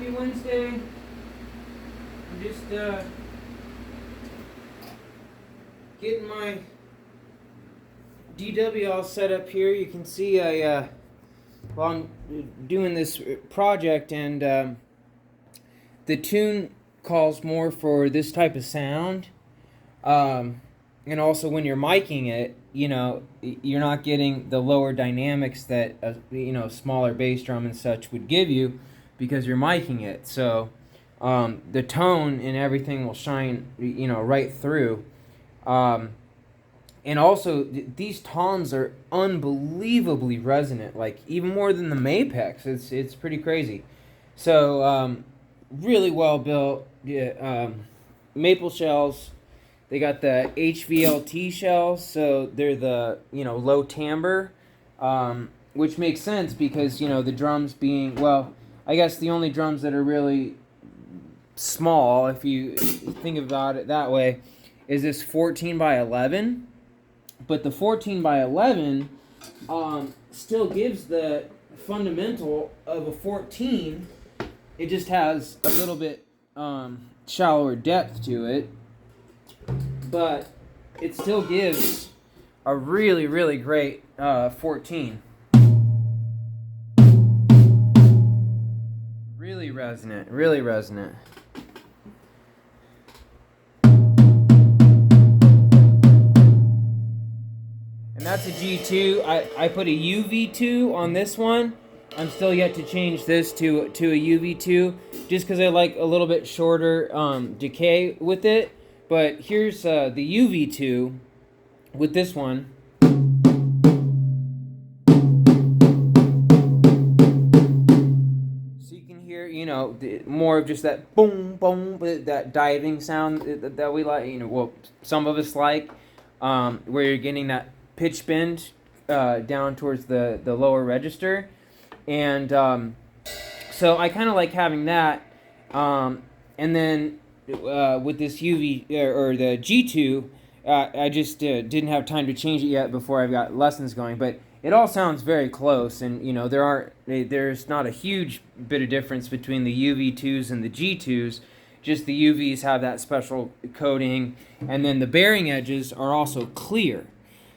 Happy Wednesday. I'm just getting my DW all set up here. You can see I'm doing this project, and the tune calls more for this type of sound. And also when you're miking it, you're not getting the lower dynamics that a smaller bass drum and such would give you because you're miking it. So the tone and everything will shine, right through. And also these toms are unbelievably resonant, like even more than the Mapex. It's pretty crazy. So really well built. Yeah, maple shells. They got the HVLT shells, so they're the low timbre, which makes sense because the drums being, well, I guess the only drums that are really small, if you think about it that way, is this 14 by 11. But the 14 by 11 still gives the fundamental of a 14. It just has a little bit shallower depth to it. But it still gives a really, really great 14. Really resonant, really resonant. And that's a G2. I put a UV2 on this one. I'm still yet to change this to a UV2 just because I like a little bit shorter decay with it. But here's the UV2 with this one. So you can hear, more of just that boom, boom, that diving sound that we like, well, some of us like, where you're getting that pitch bend down towards the lower register. And so I kind of like having that. And then with this UV or the G2, I just didn't have time to change it yet before I've got lessons going, but it all sounds very close, and there's not a huge bit of difference between the UV2s and the G2s. Just the UVs have that special coating, and then the bearing edges are also clear,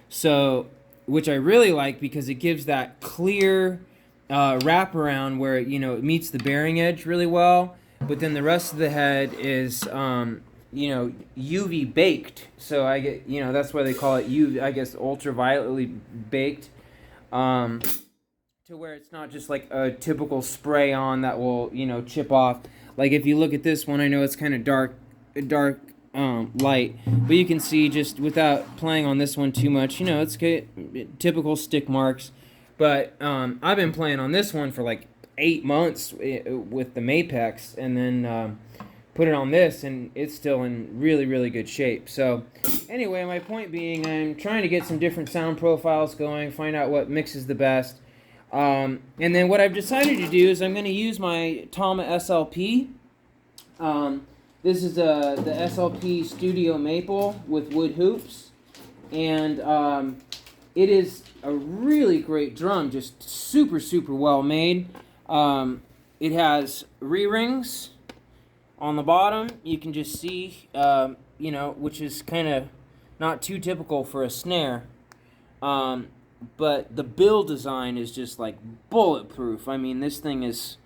so which I really like because it gives that clear wraparound where it meets the bearing edge really well. But then the rest of the head is, UV baked. So I get, that's why they call it UV, I guess, ultravioletly baked. To where it's not just like a typical spray on that will, chip off. Like if you look at this one, I know it's kind of dark light. But you can see just without playing on this one too much, it's typical stick marks. But I've been playing on this one for like 8 months with the Mapex, and then put it on this, and it's still in really, really good shape. So anyway, my point being, I'm trying to get some different sound profiles going, find out what mixes the best. And then what I've decided to do is I'm going to use my Tama SLP. This is the SLP Studio Maple with wood hoops, and it is a really great drum, just super, super well made. It has re-rings on the bottom. You can just see, which is kind of not too typical for a snare. But the build design is just like bulletproof. I mean, this thing is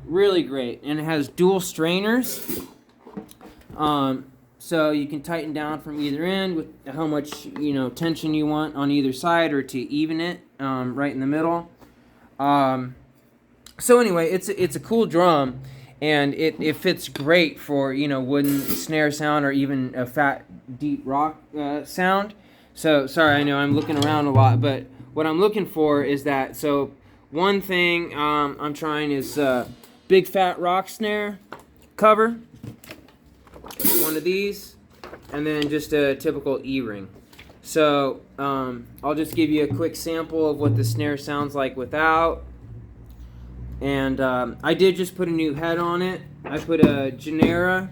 really great. And it has dual strainers. So you can tighten down from either end with how much, tension you want on either side, or to even it right in the middle. So anyway, it's a cool drum, and it fits great for wooden snare sound or even a fat deep rock sound. So sorry, I know I'm looking around a lot, but what I'm looking for is that. So one thing I'm trying is big fat rock snare cover, one of these, and then just a typical E-ring. So I'll just give you a quick sample of what the snare sounds like without. And I did just put a new head on it. I put a Genera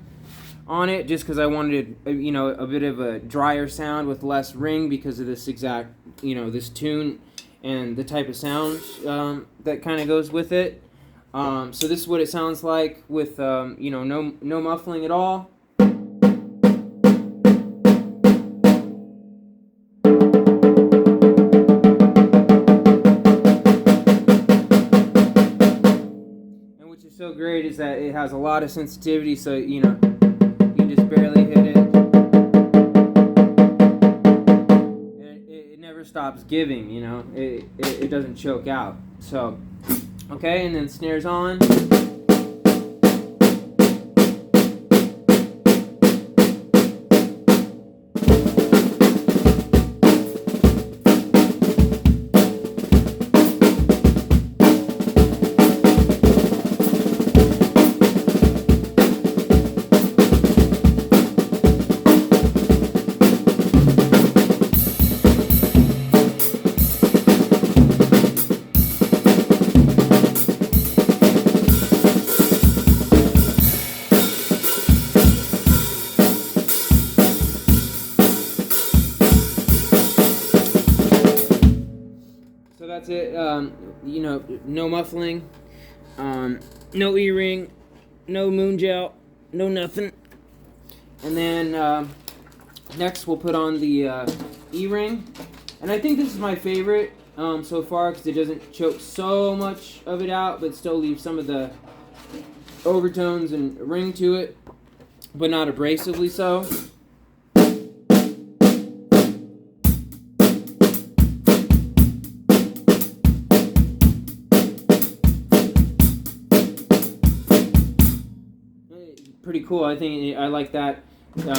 on it just because I wanted a bit of a drier sound with less ring because of this exact, this tune and the type of sound that kind of goes with it. So this is what it sounds like with no muffling at all. And which is so great is that it has a lot of sensitivity, so you can just barely hit it. It never stops giving, it doesn't choke out. So, okay, and then snares on. So that's it. No muffling, no E-ring, no moon gel, no nothing. And then next we'll put on the E-ring. And I think this is my favorite so far because it doesn't choke so much of it out, but still leaves some of the overtones and ring to it, but not abrasively so. Pretty cool. I think I like that. Okay,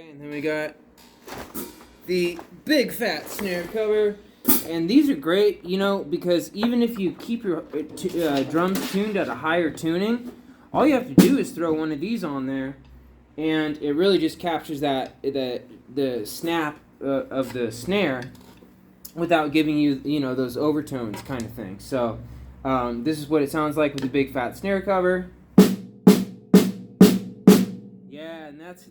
and then we got the big fat snare cover, and these are great, because even if you keep your drums tuned at a higher tuning, all you have to do is throw one of these on there, and it really just captures the snap of the snare without giving you those overtones kind of thing. So this is what it sounds like with the big fat snare cover.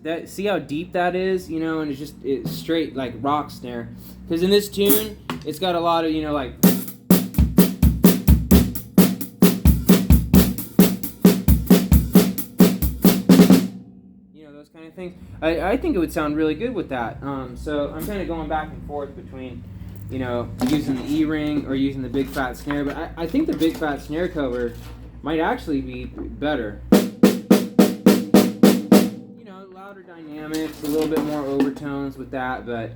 And see how deep that is, and it's straight like rock snare. Because in this tune, it's got a lot of, like. Those kind of things. I think it would sound really good with that. So I'm kind of going back and forth between, using the E-ring or using the big fat snare. But I think the big fat snare cover might actually be better. Louder dynamics, a little bit more overtones with that, but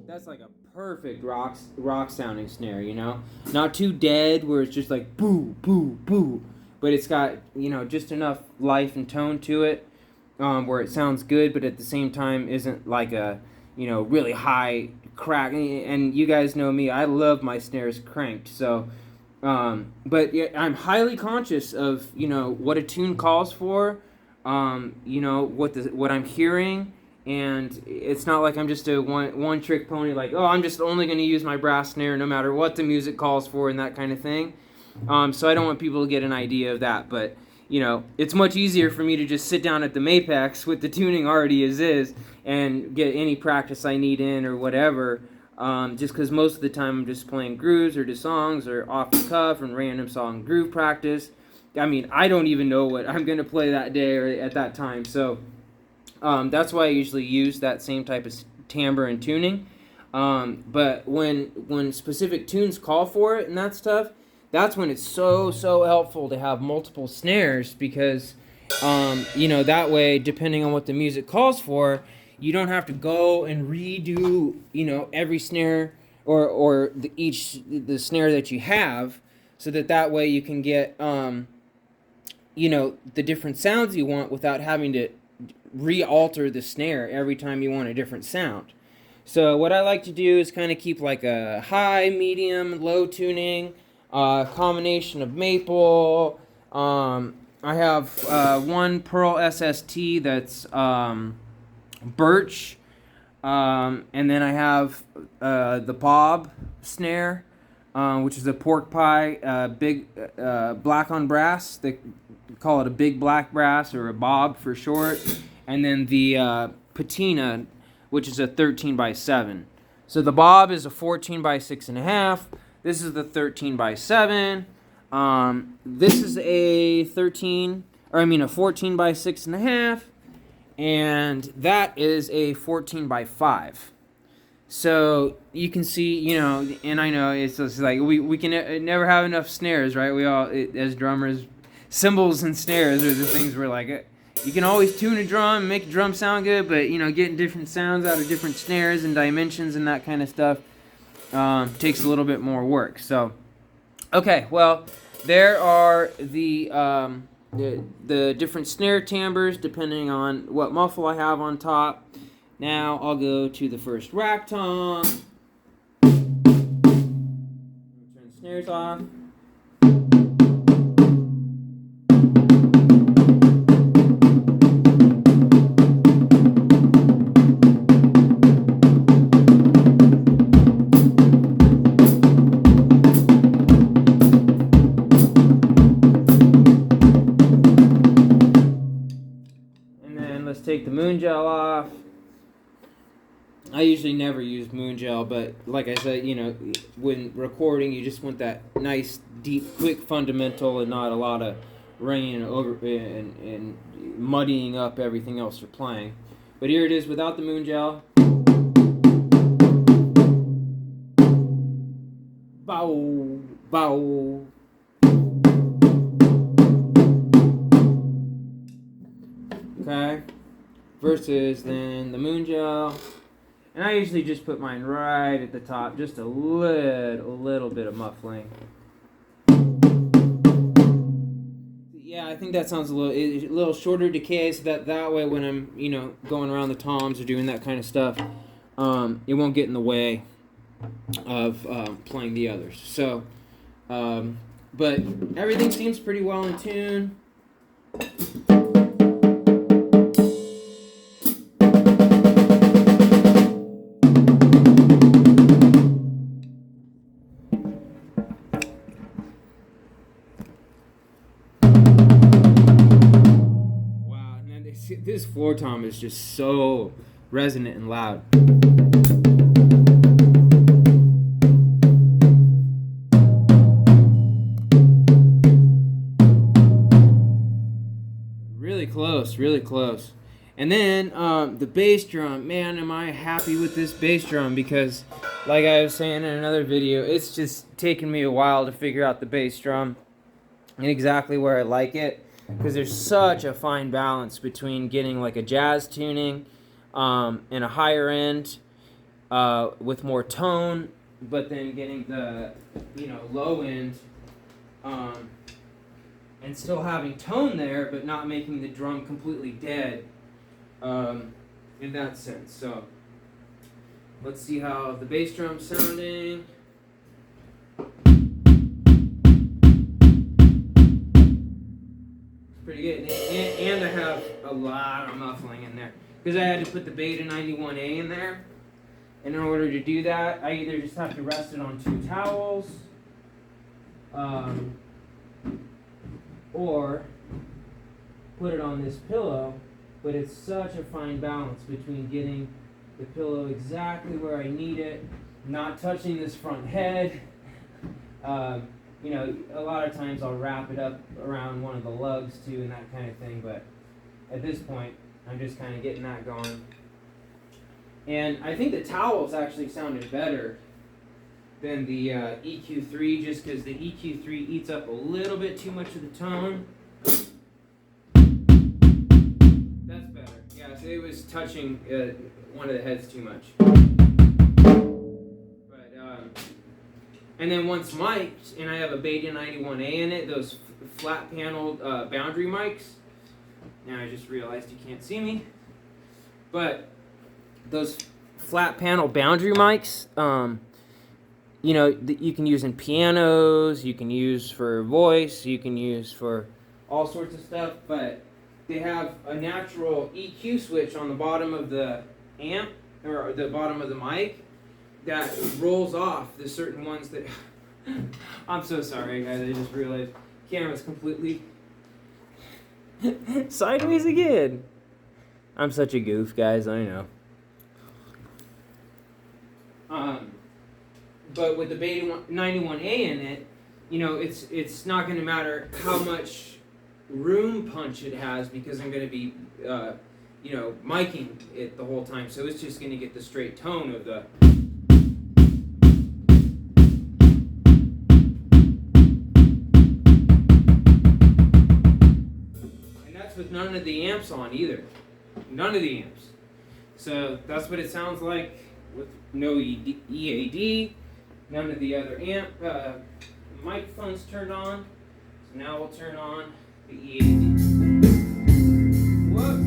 that's like a perfect rock sounding snare, Not too dead where it's just like boo, boo, boo, but it's got, just enough life and tone to it where it sounds good, but at the same time isn't like a, really high crack. And you guys know me, I love my snares cranked, so. But yeah, I'm highly conscious of what a tune calls for, what I'm hearing, and it's not like I'm just a one trick pony. Like, oh, I'm just only going to use my brass snare no matter what the music calls for and that kind of thing. So I don't want people to get an idea of that. But it's much easier for me to just sit down at the Mapex with the tuning already as is and get any practice I need in or whatever. Just because most of the time I'm just playing grooves or just songs or off the cuff and random song groove practice. I mean, I don't even know what I'm going to play that day or at that time. So that's why I usually use that same type of timbre and tuning. But when specific tunes call for it and that stuff, that's when it's so helpful to have multiple snares because, that way, depending on what the music calls for, you don't have to go and redo, every snare or the snare that you have, so that way you can get, the different sounds you want without having to re-alter the snare every time you want a different sound. So what I like to do is kind of keep like a high, medium, low tuning, combination of maple, I have one Pearl SST that's birch, and then I have the Bob snare, which is a pork pie, big black on brass. They call it a big black brass or a Bob for short, and then the patina, which is a 13x7. So the Bob is a 14x6.5. This is the 13x7. This is a 14x6.5, and that is a 14x5. So you can see, and I know it's just like we can never have enough snares, right? We all, as drummers, cymbals and snares are the things we're like, you can always tune a drum, make a drum sound good, but getting different sounds out of different snares and dimensions and that kind of stuff takes a little bit more work. So, okay, well, there are the different snare timbres depending on what muffle I have on top. Now I'll go to the first rack tom. Turn the snares off. Let's take the moon gel off. I usually never use moon gel, but like I said, when recording, you just want that nice, deep, quick fundamental and not a lot of ringing over and muddying up everything else you're playing. But here it is without the moon gel. Bow, bow. Okay. Versus then the moon gel, and I usually just put mine right at the top, just a little bit of muffling. Yeah, I think that sounds a little shorter decay, so that way when I'm going around the toms or doing that kind of stuff, it won't get in the way of playing the others. So, but everything seems pretty well in tune. This floor tom is just so resonant and loud. Really close, really close. And then the bass drum, man, am I happy with this bass drum, because like I was saying in another video, it's just taken me a while to figure out the bass drum and exactly where I like it. Because there's such a fine balance between getting like a jazz tuning and a higher end with more tone, but then getting the low end and still having tone there, but not making the drum completely dead in that sense. So let's see how the bass drum's sounding. Pretty good, and I have a lot of muffling in there because I had to put the Beta 91A in there, and in order to do that I either just have to rest it on 2 towels or put it on this pillow, but it's such a fine balance between getting the pillow exactly where I need it, not touching this front head. A lot of times I'll wrap it up around one of the lugs too and that kind of thing, but at this point I'm just kind of getting that going. And I think the towels actually sounded better than the EQ3, just because the EQ3 eats up a little bit too much of the tone. That's better. Yeah, so it was touching one of the heads too much. And then once mic'd, and I have a Beta 91A in it, those flat paneled boundary mics. Now I just realized you can't see me. But those flat panel boundary mics, you can use in pianos, you can use for voice, you can use for all sorts of stuff, but they have a natural EQ switch on the bottom of the amp, or the bottom of the mic, that rolls off the certain ones that... I'm so sorry, guys, I just realized camera's completely sideways again. I'm such a goof, guys, I know. But with the Beta 91A in it, you know, it's not going to matter how much room punch it has, because I'm going to be, you know, miking it the whole time. So it's just going to get the straight tone of the... And that's with none of the amps on either. None of the amps. So that's what it sounds like with no EAD. None of the other microphones turned on. So now we'll turn on the EAD. Whoa.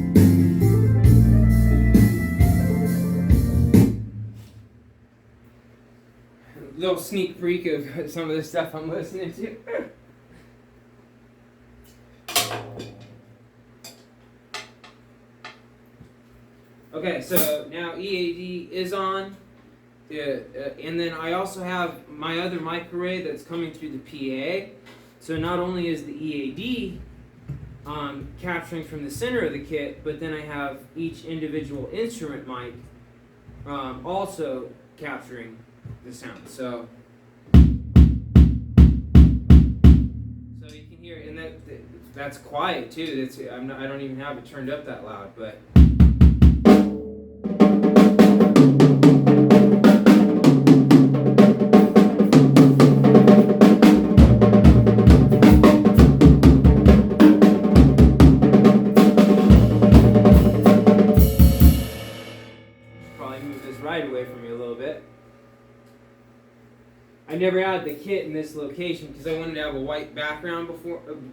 Little sneak peek of some of the stuff I'm listening to. Okay, so now EAD is on. And then I also have my other mic array that's coming through the PA. So not only is the EAD capturing from the center of the kit, but then I have each individual instrument mic also capturing the sound. So you can hear, and that's quiet too. I don't even have it turned up that loud, but. I never had the kit in this location because I wanted to have a white background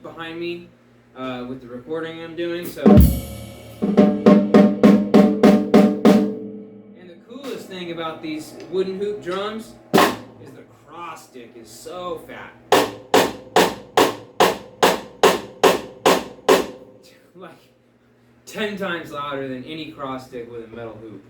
behind me with the recording I'm doing. So, and the coolest thing about these wooden hoop drums is the cross stick is so fat, like 10 times louder than any cross stick with a metal hoop.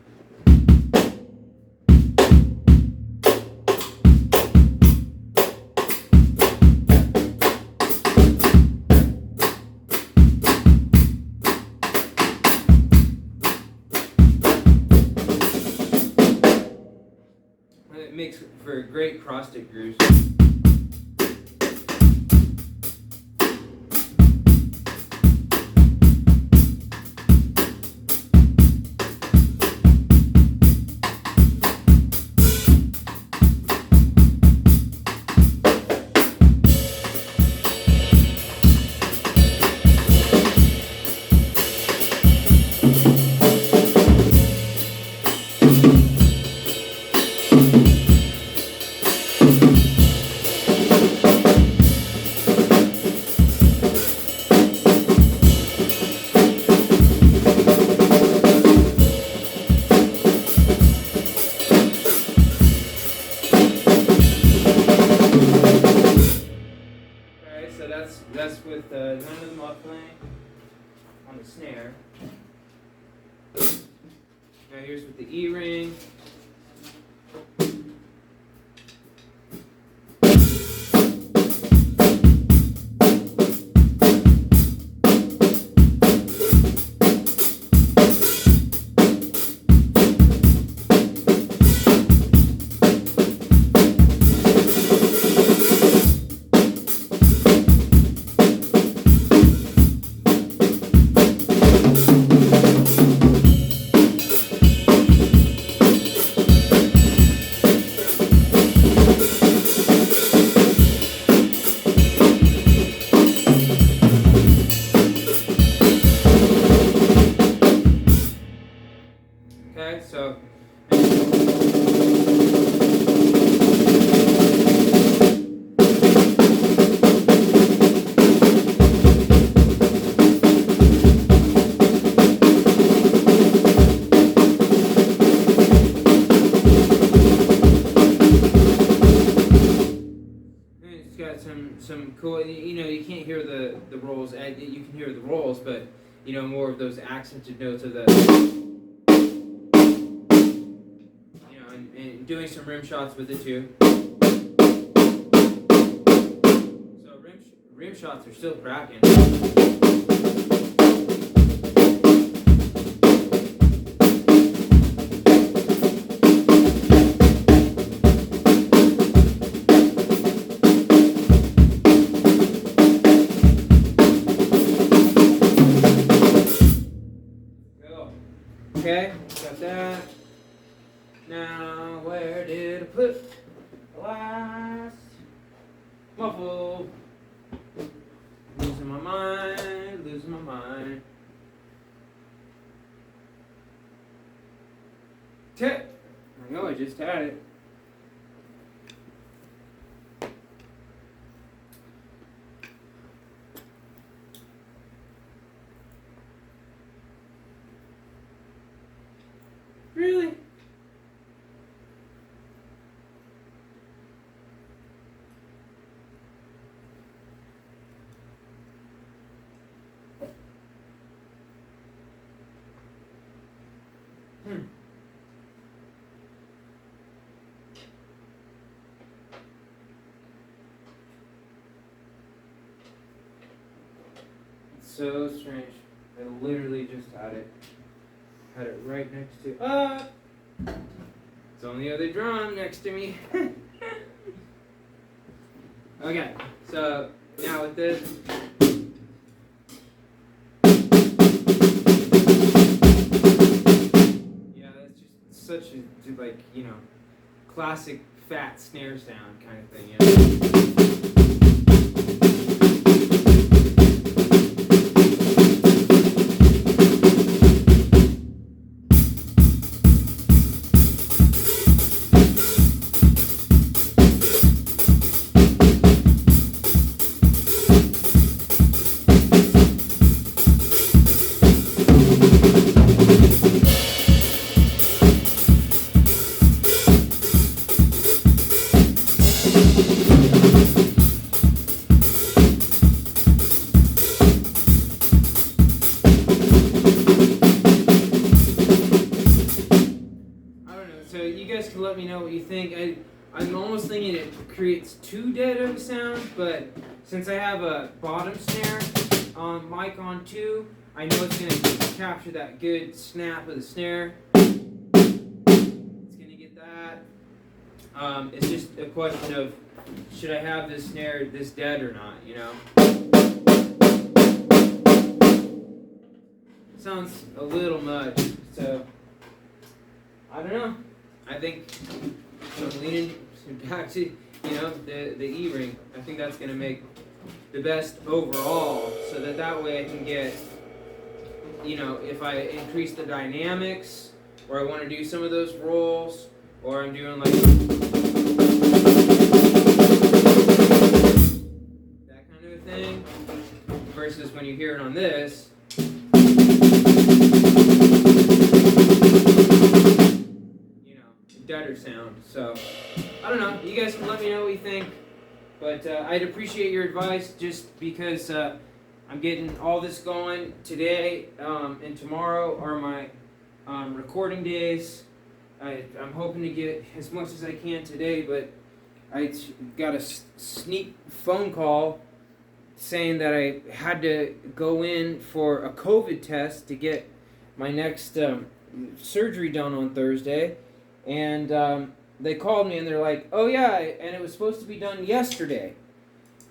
It makes for great cross-stick grooves. That's with none of the muffling on the snare. Now here's with the E-ring. Okay, so it's got some cool, you know, you can't hear the the rolls, and you can hear the rolls, but more of those accented notes of the, and doing some rim shots with it too. So rim shots are still cracking. Okay, got that. Now, where did I put the last muffle? Losing my mind, losing my mind. Tip. I know I just had it. Really? It's so strange. I literally just had it. Had it right next to. It's on the other drum next to me. Okay, so now with this. Yeah, that's just such a classic fat snare sound kind of thing. Let me know what you think. I'm almost thinking it creates too dead of a sound, but since I have a bottom snare mic on too, I know it's going to capture that good snap of the snare. It's going to get that. It's just a question of, should I have this snare this dead or not, Sounds a little much, so I don't know. I think I'm leaning back to, the E-ring. I think that's going to make the best overall, so that way I can get, if I increase the dynamics, or I want to do some of those rolls, or I'm doing like that kind of a thing, versus when you hear it on this. Deader sound. So I don't know, you guys can let me know what you think, but I'd appreciate your advice, just because I'm getting all this going today, and tomorrow are my recording days. I'm hoping to get as much as I can today, but I got a sneak phone call saying that I had to go in for a COVID test to get my next surgery done on Thursday. And they called me and they're like, oh yeah, and it was supposed to be done yesterday.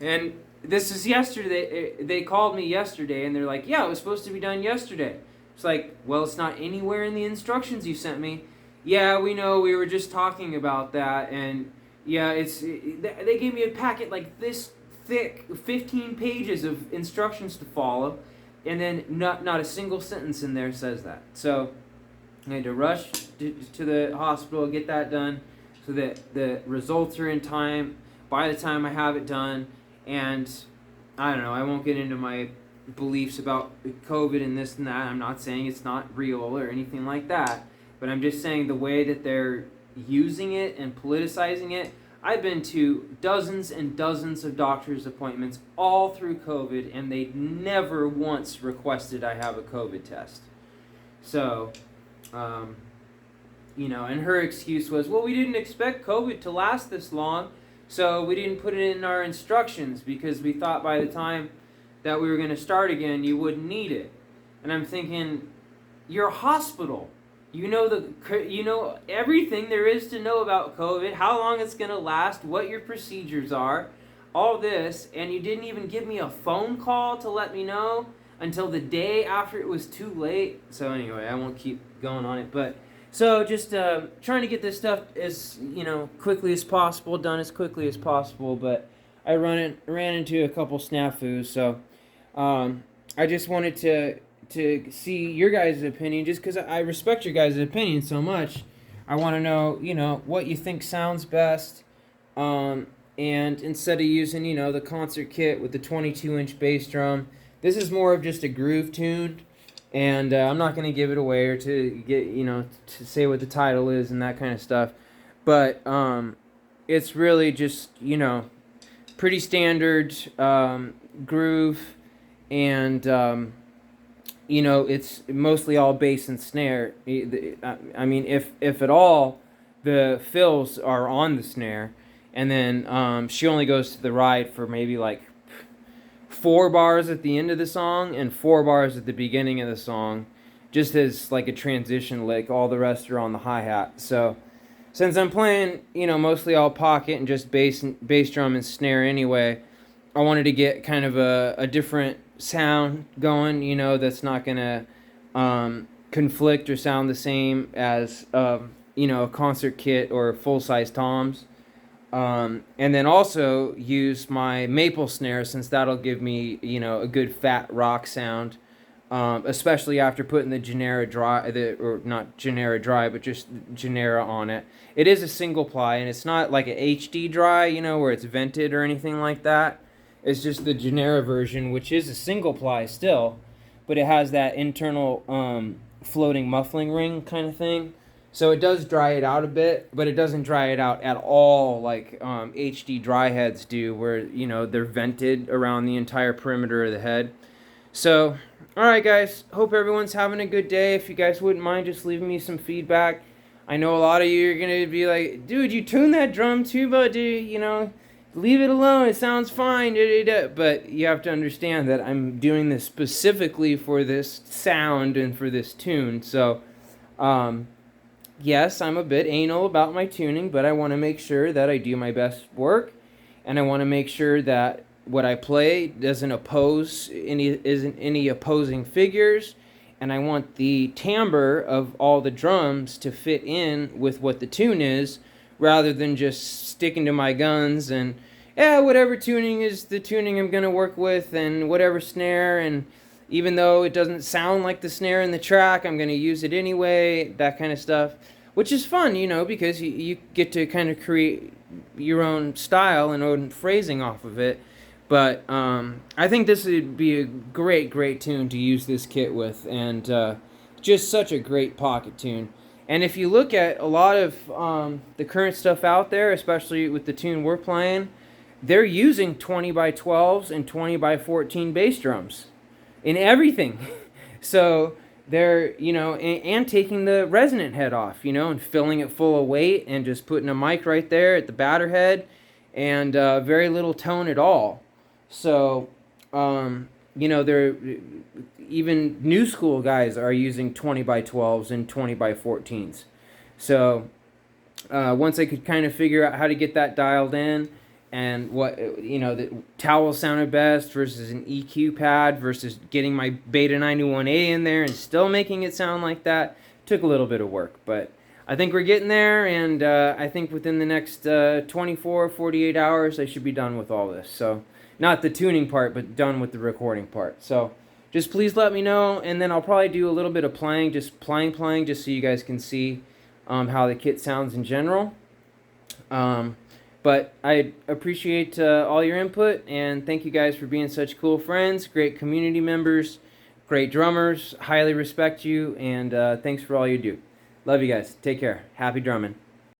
And this is yesterday. They called me yesterday and they're like, yeah, it was supposed to be done yesterday. It's like, well, it's not anywhere in the instructions you sent me. Yeah, we know, we were just talking about that. And yeah, they gave me a packet like this thick, 15 pages of instructions to follow. And then not a single sentence in there says that. So I had to rush to the hospital, get that done, so that the results are in time by the time I have it done. And I don't know, I won't get into my beliefs about COVID and this and that. I'm not saying it's not real or anything like that, but I'm just saying the way that they're using it and politicizing it, I've been to dozens and dozens of doctor's appointments all through COVID, and they never once requested I have a COVID test. So, and her excuse was, well, we didn't expect COVID to last this long, so we didn't put it in our instructions because we thought by the time that we were going to start again, you wouldn't need it. And I'm thinking, you're a hospital. You know everything there is to know about COVID, how long it's going to last, what your procedures are, all this, and you didn't even give me a phone call to let me know until the day after it was too late. So anyway, I won't keep going on it, but so just trying to get this stuff as quickly as possible, done as quickly as possible. But I ran into a couple snafus, so I just wanted to see your guys' opinion, just because I respect your guys' opinion so much. I want to know, what you think sounds best. And instead of using, the concert kit with the 22-inch bass drum, this is more of just a groove tune. And I'm not going to give it away or to get, to say what the title is and that kind of stuff. But it's really just, pretty standard groove. And it's mostly all bass and snare. I mean, if at all, the fills are on the snare, and then she only goes to the ride for maybe like 4 bars at the end of the song and 4 bars at the beginning of the song, just as like a transition lick. All the rest are on the hi-hat. So since I'm playing, mostly all pocket and just bass drum and snare anyway, I wanted to get kind of a different sound going, that's not gonna conflict or sound the same as a concert kit or full-size toms. And then also use my maple snare, since that'll give me a good fat rock sound, especially after putting the Genera dry, or not Genera dry, but just Genera on it. It is a single ply, and it's not like a HD dry, where it's vented or anything like that. It's just the Genera version, which is a single ply still, but it has that internal floating muffling ring kind of thing. So it does dry it out a bit, but it doesn't dry it out at all like HD dry heads do, where they're vented around the entire perimeter of the head. So, all right, guys. Hope everyone's having a good day. If you guys wouldn't mind just leaving me some feedback. I know a lot of you are gonna be like, "Dude, you tuned that drum tuba, dude. Leave it alone. It sounds fine." But you have to understand that I'm doing this specifically for this sound and for this tune. So, yes, I'm a bit anal about my tuning, but I want to make sure that I do my best work, and I want to make sure that what I play isn't any opposing figures, and I want the timbre of all the drums to fit in with what the tune is, rather than just sticking to my guns and whatever tuning is the tuning I'm gonna work with, and whatever snare, and even though it doesn't sound like the snare in the track, I'm going to use it anyway, that kind of stuff. Which is fun, because you get to kind of create your own style and own phrasing off of it. But I think this would be a great, great tune to use this kit with. And just such a great pocket tune. And if you look at a lot of the current stuff out there, especially with the tune we're playing, they're using 20x12s and 20x14 bass drums in everything. So they're, and taking the resonant head off, and filling it full of weight and just putting a mic right there at the batter head, and very little tone at all. So, they're, even new school guys are using 20x12s and 20x14s. So once I could kind of figure out how to get that dialed in, and what the towel sounded best versus an EQ pad versus getting my Beta 91A in there and still making it sound like that, took a little bit of work. But I think we're getting there, and I think within the next 24, 48 hours I should be done with all this. So not the tuning part, but done with the recording part. So just please let me know, and then I'll probably do a little bit of playing, just playing, just so you guys can see how the kit sounds in general. But I appreciate all your input, and thank you guys for being such cool friends, great community members, great drummers. Highly respect you, and thanks for all you do. Love you guys. Take care. Happy drumming.